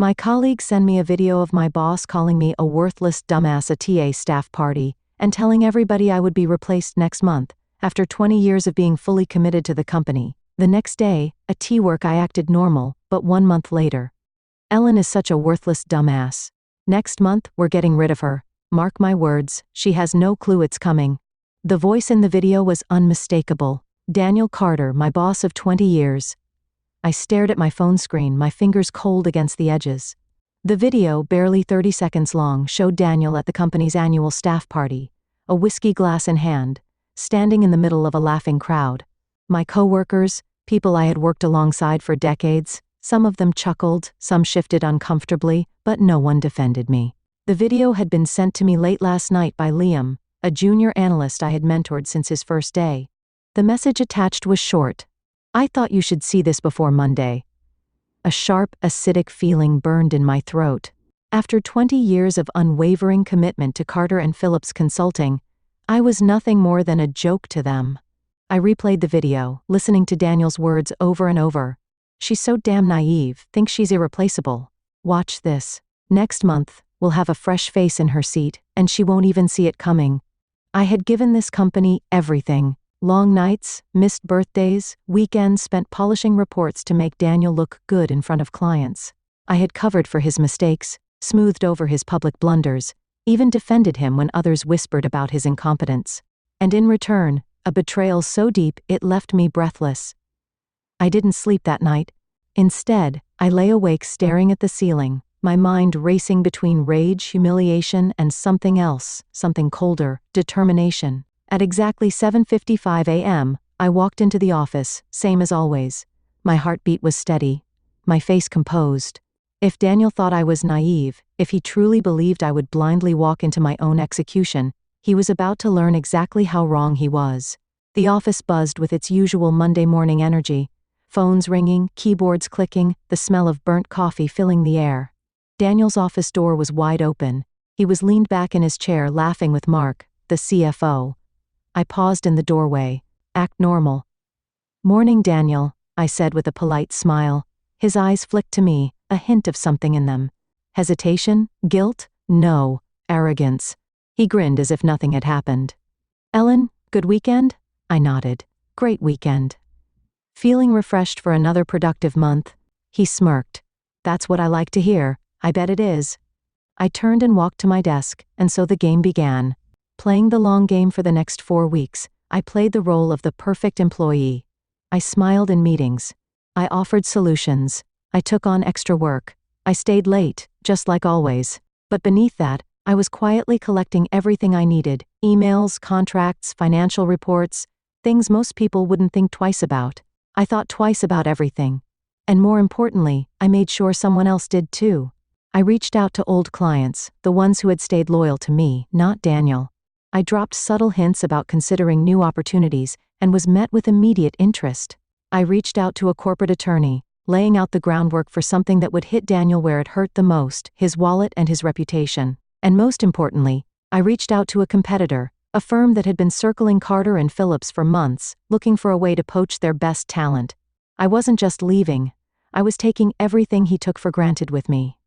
My colleagues send me a video of my boss calling me a worthless dumbass at TA staff party and telling everybody I would be replaced next month, after 20 years of being fully committed to the company. The next day, at T-work I acted normal, but 1 month later. Ellen is such a worthless dumbass. Next month, we're getting rid of her. Mark my words, she has no clue it's coming. The voice in the video was unmistakable. Daniel Carter, my boss of 20 years. I stared at my phone screen, my fingers cold against the edges. The video, barely 30 seconds long, showed Daniel at the company's annual staff party, a whiskey glass in hand, standing in the middle of a laughing crowd. My coworkers, people I had worked alongside for decades, some of them chuckled, some shifted uncomfortably, but no one defended me. The video had been sent to me late last night by Liam, a junior analyst I had mentored since his first day. The message attached was short. "I thought you should see this before Monday." A sharp, acidic feeling burned in my throat. After 20 years of unwavering commitment to Carter and Phillips Consulting, I was nothing more than a joke to them. I replayed the video, listening to Daniel's words over and over. "She's so damn naive, thinks she's irreplaceable. Watch this. Next month, we'll have a fresh face in her seat, and she won't even see it coming." I had given this company everything. Long nights, missed birthdays, weekends spent polishing reports to make Daniel look good in front of clients. I had covered for his mistakes, smoothed over his public blunders, even defended him when others whispered about his incompetence. And in return, a betrayal so deep it left me breathless. I didn't sleep that night. Instead, I lay awake staring at the ceiling, my mind racing between rage, humiliation, and something else, something colder, determination. At exactly 7:55 a.m., I walked into the office, same as always. My heartbeat was steady, my face composed. If Daniel thought I was naive, if he truly believed I would blindly walk into my own execution, he was about to learn exactly how wrong he was. The office buzzed with its usual Monday morning energy. Phones ringing, keyboards clicking, the smell of burnt coffee filling the air. Daniel's office door was wide open. He was leaned back in his chair laughing with Mark, the CFO. I paused in the doorway. "Act normal." "Morning, Daniel," I said with a polite smile. His eyes flicked to me, a hint of something in them. Hesitation? Guilt? No. Arrogance. He grinned as if nothing had happened. "Ellen, good weekend?" I nodded. "Great weekend." "Feeling refreshed for another productive month?" He smirked. "That's what I like to hear. I bet it is." I turned and walked to my desk, and so the game began. Playing the long game for the next 4 weeks, I played the role of the perfect employee. I smiled in meetings. I offered solutions. I took on extra work. I stayed late, just like always. But beneath that, I was quietly collecting everything I needed: emails, contracts, financial reports, things most people wouldn't think twice about. I thought twice about everything. And more importantly, I made sure someone else did too. I reached out to old clients, the ones who had stayed loyal to me, not Daniel. I dropped subtle hints about considering new opportunities and was met with immediate interest. I reached out to a corporate attorney, laying out the groundwork for something that would hit Daniel where it hurt the most, his wallet and his reputation. And most importantly, I reached out to a competitor, a firm that had been circling Carter and Phillips for months, looking for a way to poach their best talent. I wasn't just leaving. I was taking everything he took for granted with me.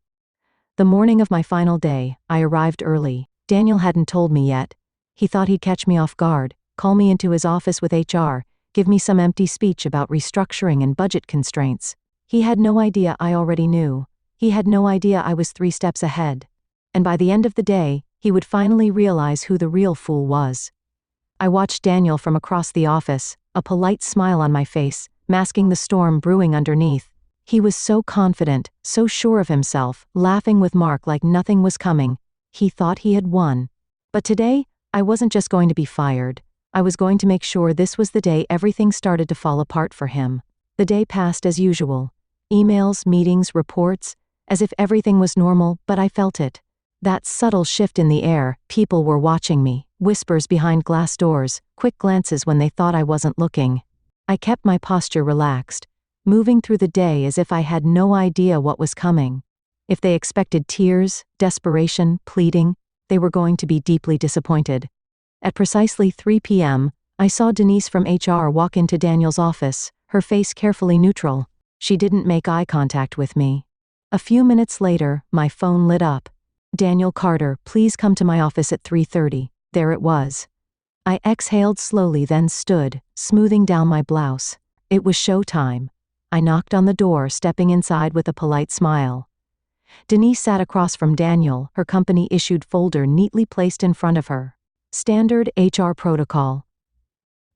The morning of my final day, I arrived early. Daniel hadn't told me yet. He thought he'd catch me off guard, call me into his office with HR, give me some empty speech about restructuring and budget constraints. He had no idea I already knew. He had no idea I was 3 steps ahead. And by the end of the day, he would finally realize who the real fool was. I watched Daniel from across the office, a polite smile on my face, masking the storm brewing underneath. He was so confident, so sure of himself, laughing with Mark like nothing was coming. He thought he had won. But today, I wasn't just going to be fired. I was going to make sure this was the day everything started to fall apart for him. The day passed as usual. Emails, meetings, reports, as if everything was normal, but I felt it. That subtle shift in the air, people were watching me, whispers behind glass doors, quick glances when they thought I wasn't looking. I kept my posture relaxed, moving through the day as if I had no idea what was coming. If they expected tears, desperation, pleading, they were going to be deeply disappointed. At precisely 3 p.m., I saw Denise from HR walk into Daniel's office, her face carefully neutral. She didn't make eye contact with me. A few minutes later, my phone lit up. "Daniel Carter, please come to my office at 3:30. There it was. I exhaled slowly, then stood, smoothing down my blouse. It was showtime. I knocked on the door, stepping inside with a polite smile. Denise sat across from Daniel, her company-issued folder neatly placed in front of her. Standard HR protocol.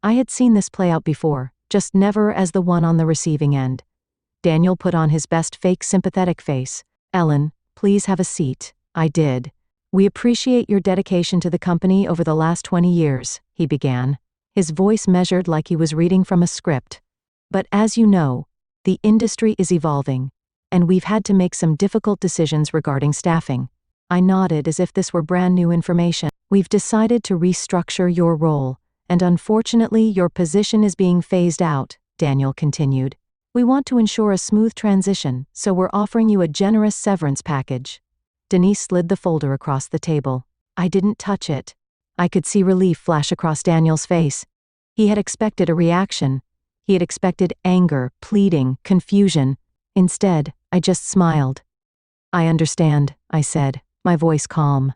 I had seen this play out before, just never as the one on the receiving end. Daniel put on his best fake sympathetic face. "Ellen, please have a seat." I did. "We appreciate your dedication to the company over the last 20 years, he began, his voice measured like he was reading from a script. "But as you know, the industry is evolving, and we've had to make some difficult decisions regarding staffing." I nodded as if this were brand new information. "We've decided to restructure your role, and unfortunately your position is being phased out," Daniel continued. "We want to ensure a smooth transition, so we're offering you a generous severance package." Denise slid the folder across the table. I didn't touch it. I could see relief flash across Daniel's face. He had expected a reaction. He had expected anger, pleading, confusion. Instead, I just smiled. "I understand," I said, my voice calm.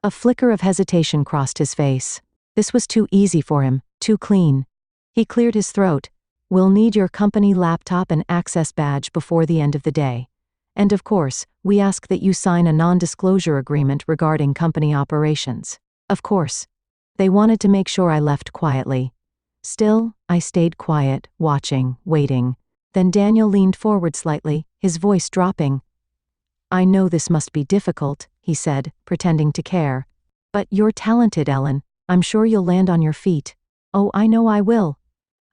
A flicker of hesitation crossed his face. This was too easy for him, too clean. He cleared his throat. "We'll need your company laptop and access badge before the end of the day. And of course, we ask that you sign a non-disclosure agreement regarding company operations." Of course. They wanted to make sure I left quietly. Still, I stayed quiet, watching, waiting. Then Daniel leaned forward slightly, his voice dropping. "I know this must be difficult," he said, pretending to care. "But you're talented, Ellen. I'm sure you'll land on your feet." "Oh, I know I will."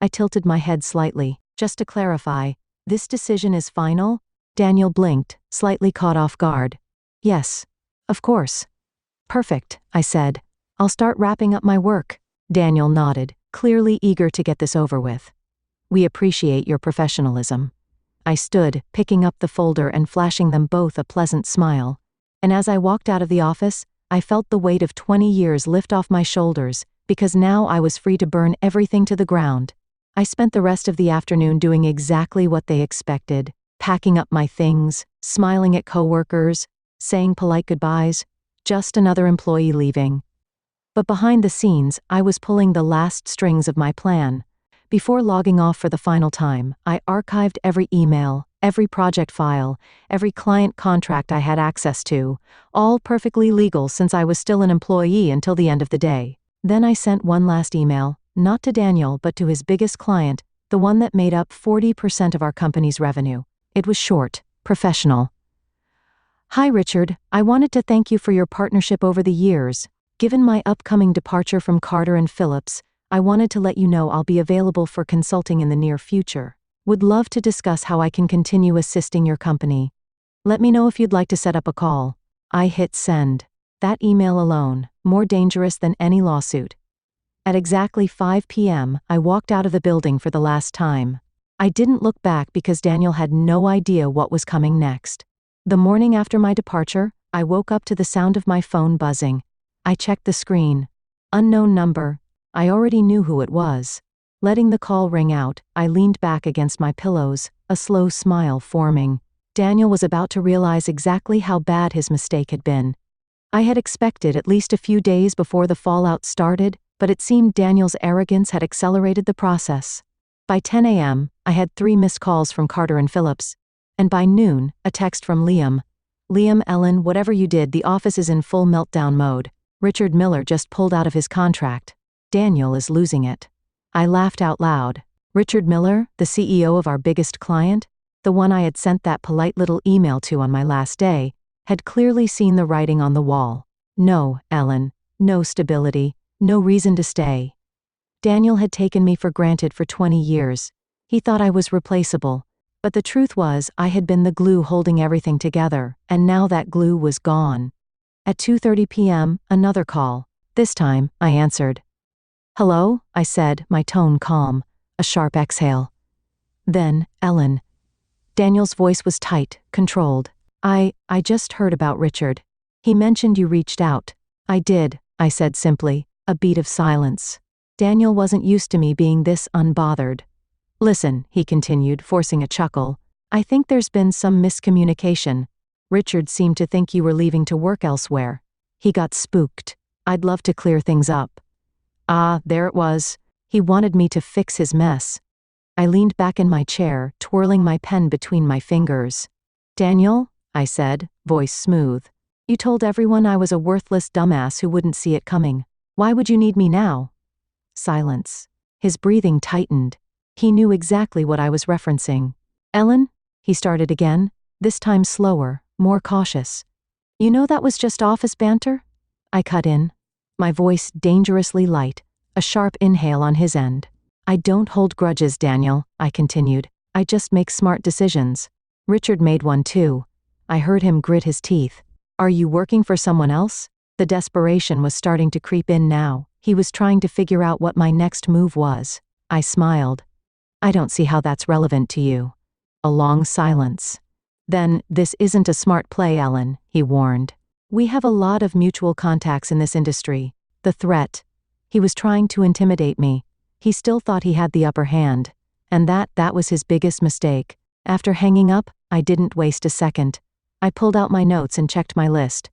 I tilted my head slightly. "Just to clarify, this decision is final?" Daniel blinked, slightly caught off guard. "Yes. Of course." "Perfect," I said. "I'll start wrapping up my work." Daniel nodded, clearly eager to get this over with. "We appreciate your professionalism." I stood, picking up the folder and flashing them both a pleasant smile. And as I walked out of the office, I felt the weight of 20 years lift off my shoulders, because now I was free to burn everything to the ground. I spent the rest of the afternoon doing exactly what they expected, packing up my things, smiling at coworkers, saying polite goodbyes, just another employee leaving. But behind the scenes, I was pulling the last strings of my plan. Before logging off for the final time, I archived every email, every project file, every client contract I had access to, all perfectly legal since I was still an employee until the end of the day. Then I sent one last email, not to Daniel but to his biggest client, the one that made up 40% of our company's revenue. It was short, professional. "Hi Richard, I wanted to thank you for your partnership over the years. Given my upcoming departure from Carter and Phillips, I wanted to let you know I'll be available for consulting in the near future. Would love to discuss how I can continue assisting your company. Let me know if you'd like to set up a call." I hit send. That email alone, more dangerous than any lawsuit. At exactly 5 p.m., I walked out of the building for the last time. I didn't look back because Daniel had no idea what was coming next. The morning after my departure, I woke up to the sound of my phone buzzing. I checked the screen. Unknown number. I already knew who it was. Letting the call ring out, I leaned back against my pillows, a slow smile forming. Daniel was about to realize exactly how bad his mistake had been. I had expected at least a few days before the fallout started, but it seemed Daniel's arrogance had accelerated the process. By 10 a.m., I had 3 missed calls from Carter and Phillips. And by noon, a text from Liam. "Liam, Ellen, whatever you did, the office is in full meltdown mode. Richard Miller just pulled out of his contract. Daniel is losing it." I laughed out loud. Richard Miller, the CEO of our biggest client, the one I had sent that polite little email to on my last day, had clearly seen the writing on the wall. No, Ellen, no stability, no reason to stay. Daniel had taken me for granted for 20 years. He thought I was replaceable. But the truth was, I had been the glue holding everything together, and now that glue was gone. At 2:30 p.m., another call. This time, I answered. "Hello?" I said, my tone calm, a sharp exhale. Then, "Ellen." Daniel's voice was tight, controlled. I just heard about Richard. He mentioned you reached out." "I did," I said simply, a beat of silence. Daniel wasn't used to me being this unbothered. "Listen," he continued, forcing a chuckle, I think there's been some miscommunication. Richard seemed to think you were leaving to work elsewhere. He got spooked. I'd love to clear things up. Ah, there it was. He wanted me to fix his mess. I leaned back in my chair, twirling my pen between my fingers. Daniel, I said, voice smooth. You told everyone I was a worthless dumbass who wouldn't see it coming. Why would you need me now? Silence. His breathing tightened. He knew exactly what I was referencing. Ellen? He started again, this time slower, more cautious. You know that was just office banter? I cut in. My voice dangerously light, a sharp inhale on his end. I don't hold grudges, Daniel, I continued. I just make smart decisions. Richard made one too. I heard him grit his teeth. Are you working for someone else? The desperation was starting to creep in now. He was trying to figure out what my next move was. I smiled. I don't see how that's relevant to you. A long silence. Then, this isn't a smart play, Ellen, he warned. We have a lot of mutual contacts in this industry. The threat. He was trying to intimidate me. He still thought he had the upper hand. And that was his biggest mistake. After hanging up, I didn't waste a second. I pulled out my notes and checked my list.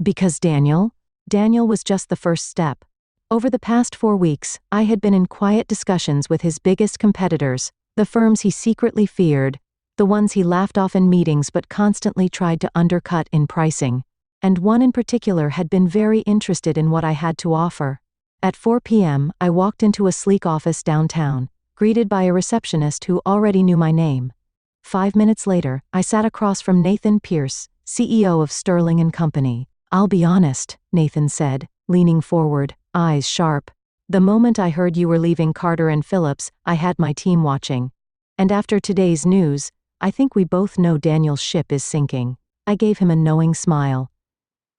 Because Daniel was just the first step. Over the past 4 weeks, I had been in quiet discussions with his biggest competitors, the firms he secretly feared, the ones he laughed off in meetings but constantly tried to undercut in pricing. And one in particular had been very interested in what I had to offer. At 4 p.m., I walked into a sleek office downtown, greeted by a receptionist who already knew my name. 5 minutes later, I sat across from Nathan Pierce, CEO of Sterling & Company. I'll be honest, Nathan said, leaning forward, eyes sharp. The moment I heard you were leaving Carter & Phillips, I had my team watching. And after today's news, I think we both know Daniel's ship is sinking. I gave him a knowing smile.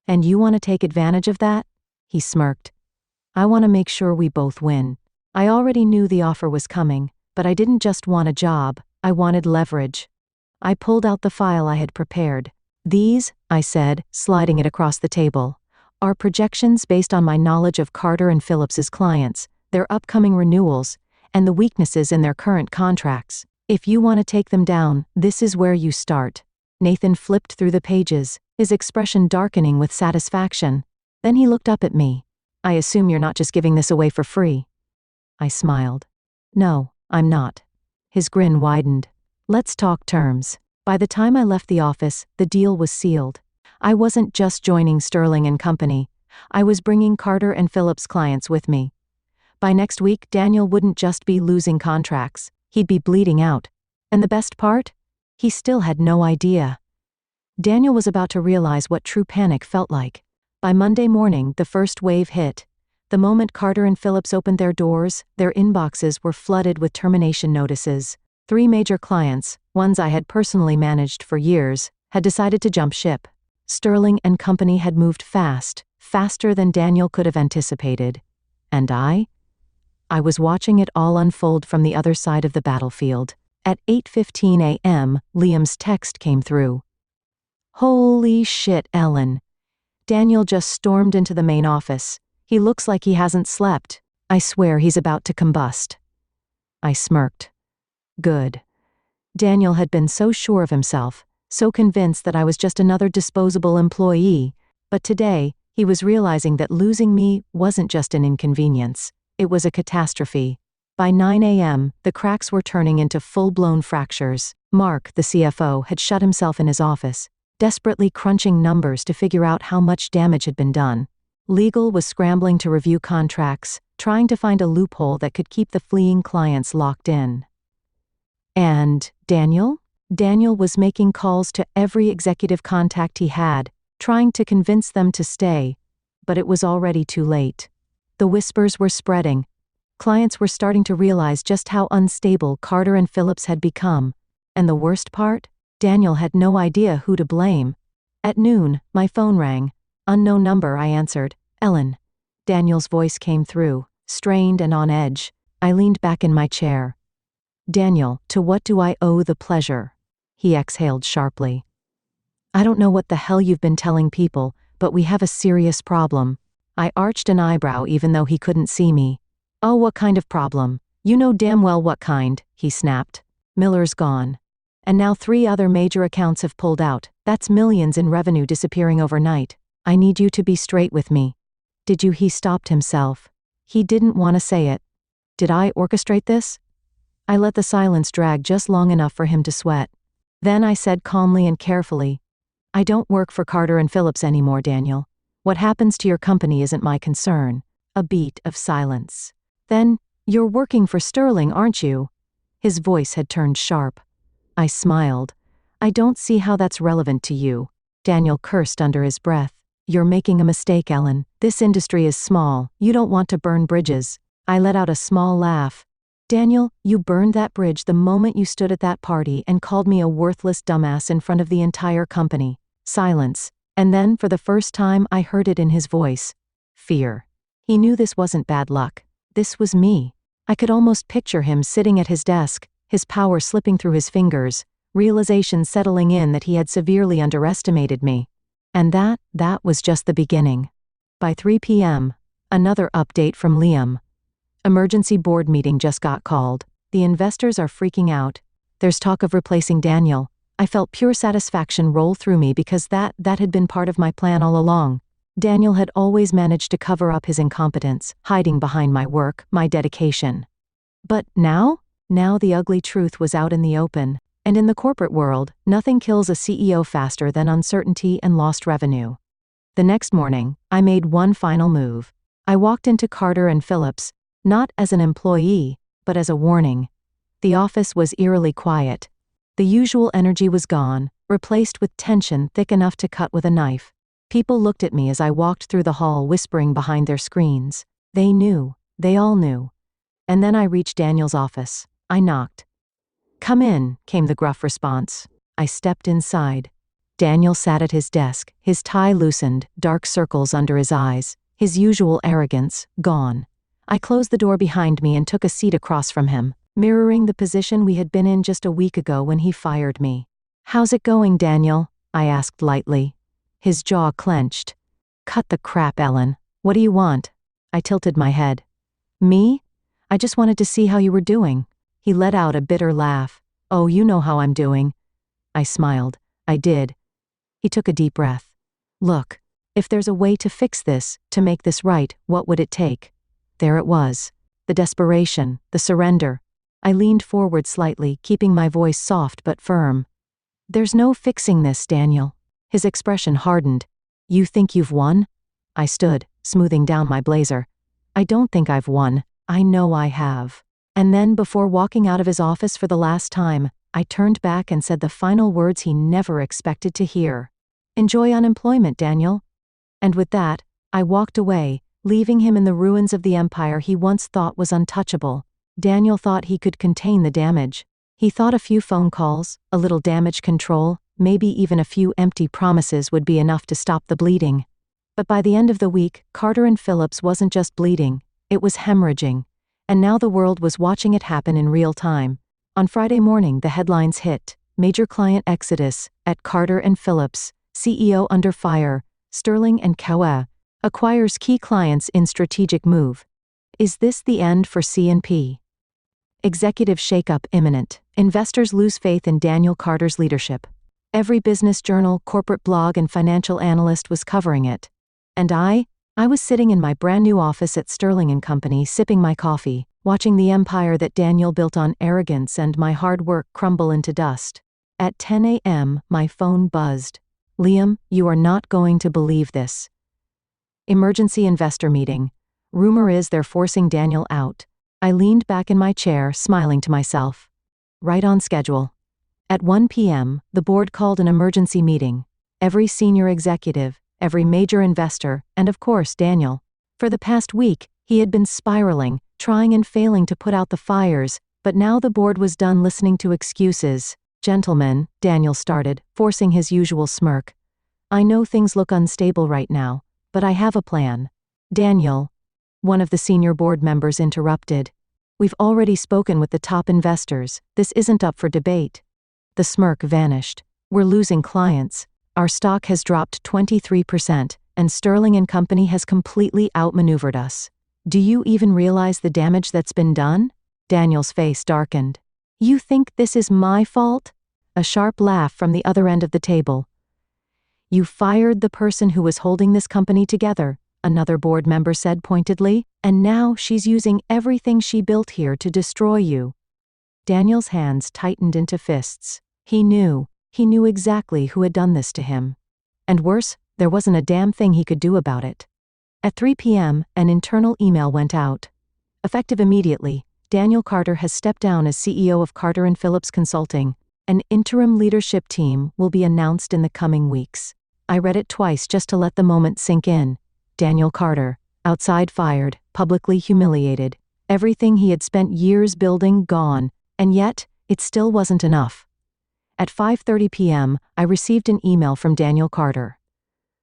And you want to take advantage of that? He smirked. I want to make sure we both win. I already knew the offer was coming, but I didn't just want a job, I wanted leverage. I pulled out the file I had prepared. These, I said, sliding it across the table, are projections based on my knowledge of Carter & Phillips's clients, their upcoming renewals, and the weaknesses in their current contracts. If you want to take them down, this is where you start. Nathan flipped through the pages, his expression darkening with satisfaction. Then he looked up at me. I assume you're not just giving this away for free. I smiled. No, I'm not. His grin widened. Let's talk terms. By the time I left the office, the deal was sealed. I wasn't just joining Sterling & Company. I was bringing Carter & Phillips clients with me. By next week, Daniel wouldn't just be losing contracts. He'd be bleeding out. And the best part? He still had no idea. Daniel was about to realize what true panic felt like. By Monday morning, the first wave hit. The moment Carter & Phillips opened their doors, their inboxes were flooded with termination notices. 3 major clients, ones I had personally managed for years, had decided to jump ship. Sterling & Company had moved fast, faster than Daniel could have anticipated. And I was watching it all unfold from the other side of the battlefield. At 8:15 a.m., Liam's text came through. Holy shit, Ellen. Daniel just stormed into the main office. He looks like he hasn't slept. I swear he's about to combust. I smirked. Good. Daniel had been so sure of himself, so convinced that I was just another disposable employee, but today, he was realizing that losing me wasn't just an inconvenience. It was a catastrophe. By 9 a.m., the cracks were turning into full-blown fractures. Mark, the CFO, had shut himself in his office, desperately crunching numbers to figure out how much damage had been done. Legal was scrambling to review contracts, trying to find a loophole that could keep the fleeing clients locked in. And Daniel? Daniel was making calls to every executive contact he had, trying to convince them to stay, but it was already too late. The whispers were spreading. Clients were starting to realize just how unstable Carter & Phillips had become. And the worst part? Daniel had no idea who to blame. At noon, my phone rang. Unknown number, I answered. Ellen. Daniel's voice came through, strained and on edge. I leaned back in my chair. Daniel, to what do I owe the pleasure? He exhaled sharply. I don't know what the hell you've been telling people, but we have a serious problem. I arched an eyebrow even though he couldn't see me. Oh, what kind of problem? You know damn well what kind, he snapped. Miller's gone. And now 3 other major accounts have pulled out. That's millions in revenue disappearing overnight. I need you to be straight with me. Did you? He stopped himself. He didn't want to say it. Did I orchestrate this? I let the silence drag just long enough for him to sweat. Then I said calmly and carefully, I don't work for Carter and Phillips anymore, Daniel. What happens to your company isn't my concern. A beat of silence. Then, you're working for Sterling, aren't you? His voice had turned sharp. I smiled. I don't see how that's relevant to you. Daniel cursed under his breath. You're making a mistake, Ellen. This industry is small. You don't want to burn bridges. I let out a small laugh. Daniel, you burned that bridge the moment you stood at that party and called me a worthless dumbass in front of the entire company. Silence. And then, for the first time, I heard it in his voice. Fear. He knew this wasn't bad luck. This was me. I could almost picture him sitting at his desk, his power slipping through his fingers, realization settling in that he had severely underestimated me. And that was just the beginning. By 3 p.m., another update from Liam. Emergency board meeting just got called. The investors are freaking out. There's talk of replacing Daniel. I felt pure satisfaction roll through me because that had been part of my plan all along. Daniel had always managed to cover up his incompetence, hiding behind my work, my dedication. But now the ugly truth was out in the open. And in the corporate world, nothing kills a CEO faster than uncertainty and lost revenue. The next morning, I made one final move. I walked into Carter and Phillips, not as an employee, but as a warning. The office was eerily quiet. The usual energy was gone, replaced with tension thick enough to cut with a knife. People looked at me as I walked through the hall, whispering behind their screens. They knew. They all knew. And then I reached Daniel's office. I knocked. Come in, came the gruff response. I stepped inside. Daniel sat at his desk, his tie loosened, dark circles under his eyes, his usual arrogance gone. I closed the door behind me and took a seat across from him, mirroring the position we had been in just a week ago when he fired me. How's it going, Daniel? I asked lightly. His jaw clenched. Cut the crap, Ellen. What do you want? I tilted my head. Me? I just wanted to see how you were doing. He let out a bitter laugh. Oh, you know how I'm doing. I smiled. I did. He took a deep breath. Look, if there's a way to fix this, to make this right, what would it take? There it was. The desperation, the surrender. I leaned forward slightly, keeping my voice soft but firm. There's no fixing this, Daniel. His expression hardened. You think you've won? I stood, smoothing down my blazer. I don't think I've won. I know I have. And then, before walking out of his office for the last time, I turned back and said the final words he never expected to hear. Enjoy unemployment, Daniel. And with that, I walked away, leaving him in the ruins of the empire he once thought was untouchable. Daniel thought he could contain the damage. He thought a few phone calls, a little damage control, maybe even a few empty promises would be enough to stop the bleeding. But by the end of the week, Carter and Phillips wasn't just bleeding, it was hemorrhaging. And now the world was watching it happen in real time. On Friday morning, the headlines hit. Major client exodus at Carter and Phillips, CEO under fire, Sterling and Coe acquires key clients in strategic move. Is this the end for C&P? Executive shakeup imminent. Investors lose faith in Daniel Carter's leadership. Every business journal, corporate blog, and financial analyst was covering it. And I was sitting in my brand new office at Sterling & Company, sipping my coffee, watching the empire that Daniel built on arrogance and my hard work crumble into dust. At 10 a.m., my phone buzzed. Liam, you are not going to believe this. Emergency investor meeting. Rumor is they're forcing Daniel out. I leaned back in my chair, smiling to myself. Right on schedule. At 1 p.m., the board called an emergency meeting. Every senior executive, every major investor, and of course Daniel. For the past week, he had been spiraling, trying and failing to put out the fires, but now the board was done listening to excuses. Gentlemen, Daniel started, forcing his usual smirk. I know things look unstable right now, but I have a plan. Daniel, one of the senior board members interrupted. We've already spoken with the top investors. This isn't up for debate. The smirk vanished. We're losing clients. Our stock has dropped 23%, and Sterling & Company has completely outmaneuvered us. Do you even realize the damage that's been done? Daniel's face darkened. You think this is my fault? A sharp laugh from the other end of the table. You fired the person who was holding this company together, another board member said pointedly, and now she's using everything she built here to destroy you. Daniel's hands tightened into fists. He knew exactly who had done this to him. And worse, there wasn't a damn thing he could do about it. At 3 p.m., an internal email went out. Effective immediately, Daniel Carter has stepped down as CEO of Carter & Phillips Consulting. An interim leadership team will be announced in the coming weeks. I read it twice just to let the moment sink in. Daniel Carter, outside fired, publicly humiliated. Everything he had spent years building gone, and yet, it still wasn't enough. At 5:30 p.m., I received an email from Daniel Carter.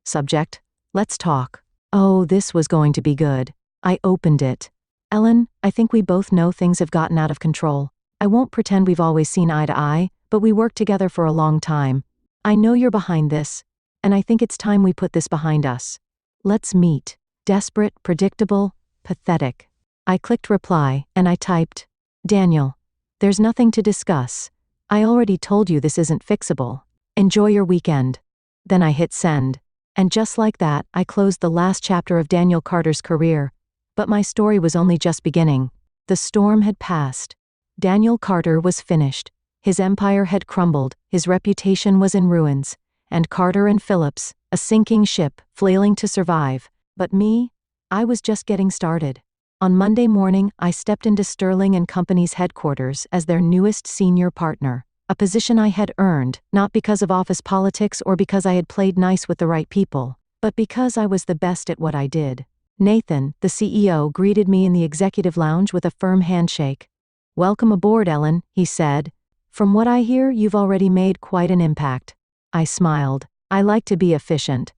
Subject: Let's talk. Oh, this was going to be good. I opened it. Ellen, I think we both know things have gotten out of control. I won't pretend we've always seen eye to eye, but we worked together for a long time. I know you're behind this, and I think it's time we put this behind us. Let's meet. Desperate, predictable, pathetic. I clicked reply, and I typed, Daniel, there's nothing to discuss. I already told you this isn't fixable. Enjoy your weekend. Then I hit send. And just like that, I closed the last chapter of Daniel Carter's career. But my story was only just beginning. The storm had passed. Daniel Carter was finished. His empire had crumbled, his reputation was in ruins, and Carter & Phillips, a sinking ship, flailing to survive. But me? I was just getting started. On Monday morning, I stepped into Sterling & Company's headquarters as their newest senior partner, a position I had earned, not because of office politics or because I had played nice with the right people, but because I was the best at what I did. Nathan, the CEO, greeted me in the executive lounge with a firm handshake. Welcome aboard, Ellen, he said. From what I hear, you've already made quite an impact. I smiled. I like to be efficient.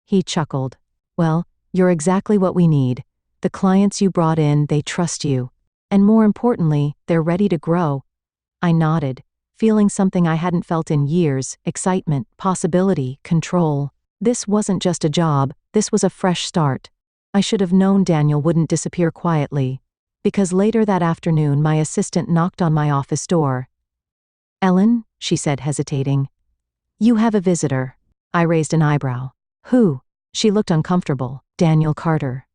He chuckled. Well, you're exactly what we need. The clients you brought in, they trust you. And more importantly, they're ready to grow. I nodded, feeling something I hadn't felt in years: excitement, possibility, control. This wasn't just a job, this was a fresh start. I should have known Daniel wouldn't disappear quietly. Because later that afternoon my assistant knocked on my office door. Ellen, she said, hesitating. You have a visitor. I raised an eyebrow. Who? She looked uncomfortable. Daniel Carter.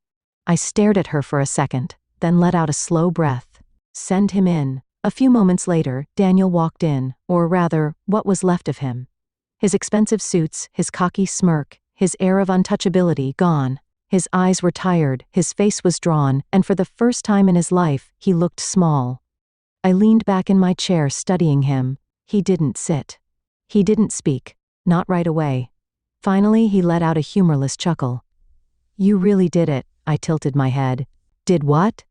I stared at her for a second, then let out a slow breath. Send him in. A few moments later, Daniel walked in, or rather, what was left of him. His expensive suits, his cocky smirk, his air of untouchability gone. His eyes were tired, his face was drawn, and for the first time in his life, he looked small. I leaned back in my chair studying him. He didn't sit. He didn't speak. Not right away. Finally, he let out a humorless chuckle. You really did it, I tilted my head. Did what?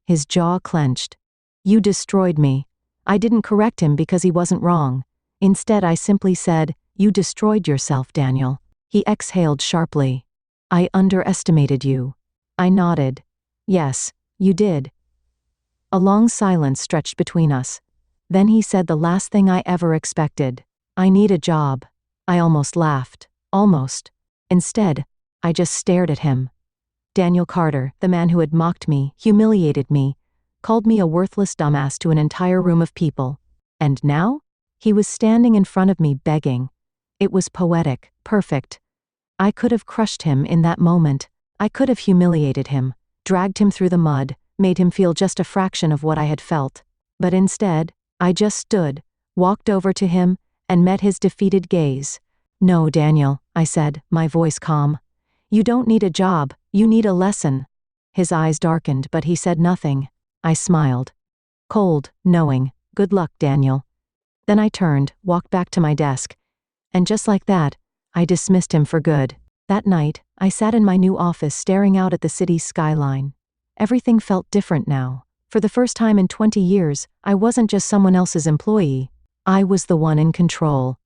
His jaw clenched. You destroyed me. I didn't correct him because he wasn't wrong. Instead, I simply said, you destroyed yourself, Daniel. He exhaled sharply. I underestimated you. I nodded. Yes, you did. A long silence stretched between us. Then he said the last thing I ever expected. I need a job. I almost laughed. Almost. Instead, I just stared at him. Daniel Carter, the man who had mocked me, humiliated me, called me a worthless dumbass to an entire room of people. And now? He was standing in front of me begging. It was poetic, perfect. I could have crushed him in that moment. I could have humiliated him, dragged him through the mud, made him feel just a fraction of what I had felt. But instead, I just stood, walked over to him, and met his defeated gaze. No, Daniel, I said, my voice calm. You don't need a job, you need a lesson. His eyes darkened, but he said nothing. I smiled. Cold, knowing. Good luck, Daniel. Then I turned, walked back to my desk. And just like that, I dismissed him for good. That night, I sat in my new office staring out at the city's skyline. Everything felt different now. For the first time in 20 years, I wasn't just someone else's employee. I was the one in control.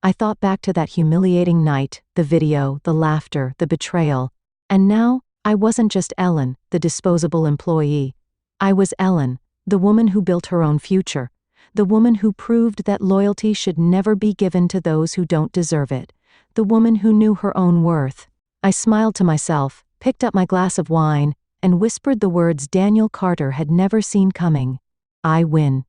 I thought back to that humiliating night, the video, the laughter, the betrayal. And now, I wasn't just Ellen, the disposable employee. I was Ellen, the woman who built her own future. The woman who proved that loyalty should never be given to those who don't deserve it. The woman who knew her own worth. I smiled to myself, picked up my glass of wine, and whispered the words Daniel Carter had never seen coming. I win.